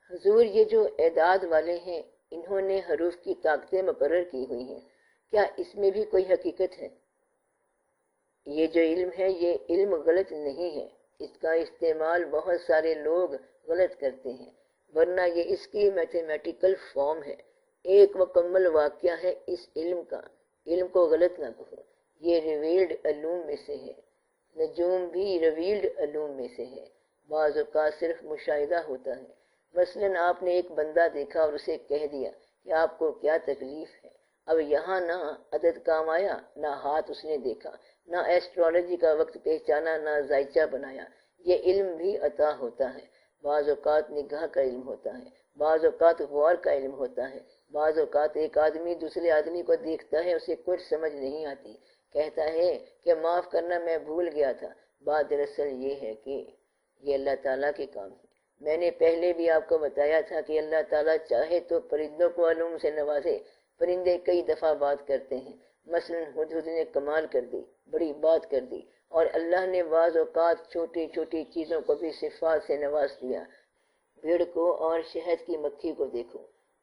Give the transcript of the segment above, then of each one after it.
حضور یہ جو اعداد والے ہیں انہوں نے حروف کی طاقتیں مقرر کی ہوئی ہیں، کیا اس میں بھی کوئی حقیقت ہے؟ یہ جو علم ہے یہ علم غلط نہیں ہے، اس کا استعمال بہت سارے لوگ غلط کرتے ہیں، ورنہ یہ اس کی میتھمیٹیکل فارم ہے، ایک مکمل واقعہ ہے اس علم کا۔ علم کو غلط نہ کہو، یہ ریویلڈ علوم میں سے ہے۔ نجوم بھی ریویلڈ علوم میں سے ہے، بعض اوقات صرف مشاہدہ ہوتا ہے۔ مثلاً آپ نے ایک بندہ دیکھا اور اسے کہہ دیا کہ آپ کو کیا تکلیف ہے۔ اب یہاں نہ عدد کام آیا، نہ ہاتھ اس نے دیکھا، نہ ایسٹرالوجی کا وقت پہچانا، نہ ذائچہ بنایا۔ یہ علم بھی عطا ہوتا ہے، بعض اوقات نگاہ کا علم ہوتا ہے، بعض اوقات غور کا علم ہوتا ہے، بعض اوقات ایک آدمی دوسرے آدمی کو دیکھتا ہے، اسے کچھ سمجھ نہیں آتی، کہتا ہے کہ معاف کرنا میں بھول گیا تھا۔ بات دراصل یہ ہے کہ یہ اللہ تعالیٰ کے کام ہے۔ میں نے پہلے بھی آپ کو بتایا تھا کہ اللہ تعالیٰ چاہے تو پرندوں کو علوم سے نوازے۔ پرندے کئی دفعہ بات کرتے ہیں، مثلاً ہدہد نے کمال کر دی، بڑی بات کر دی، اور اللہ نے بعض اوقات چھوٹی چھوٹی چیزوں کو بھی صفات سے نواز دیا۔ بھیڑ کو اور شہد کی مکھی کو دیکھو،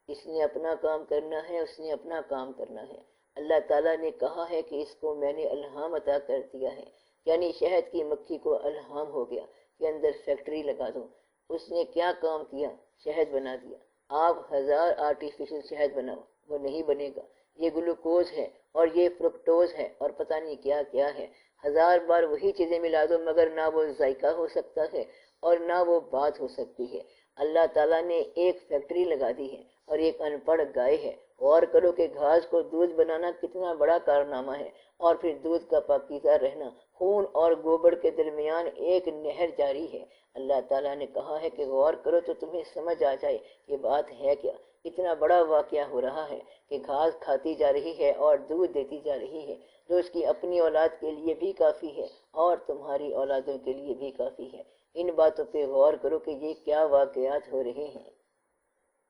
اس نے اپنا کام کرنا ہے، اس نے اپنا کام کرنا ہے۔ اللہ تعالیٰ نے کہا ہے کہ اس کو میں نے الہام عطا کر دیا ہے، یعنی شہد کی مکھی کو الہام ہو گیا کہ اندر فیکٹری لگا دو۔ اس نے کیا کام کیا؟ شہد بنا دیا۔ آپ 1000 آرٹیفیشل شہد بناؤ، وہ نہیں بنے گا۔ یہ گلوکوز ہے اور یہ فرکٹوز ہے اور پتہ نہیں کیا کیا ہے۔ 1000 بار وہی چیزیں ملا دو مگر نہ وہ ذائقہ ہو سکتا ہے اور نہ وہ بات ہو سکتی ہے۔ اللہ تعالیٰ نے ایک فیکٹری لگا دی ہے اور ایک ان پڑھ گائے ہے۔ غور کرو کہ گھاس کو دودھ بنانا کتنا بڑا کارنامہ ہے، اور پھر دودھ کا پاکیزہ رہنا۔ خون اور گوبر کے درمیان ایک نہر جاری ہے۔ اللہ تعالیٰ نے کہا ہے کہ غور کرو تو تمہیں سمجھ آ جائے یہ بات ہے کیا۔ اتنا بڑا واقعہ ہو رہا ہے کہ گھاس کھاتی جا رہی ہے اور دودھ دیتی جا رہی ہے، جو اس کی اپنی اولاد کے لیے بھی کافی ہے اور تمہاری اولادوں کے لیے بھی کافی ہے۔ ان باتوں پہ غور کرو کہ یہ کیا واقعات ہو رہے ہیں۔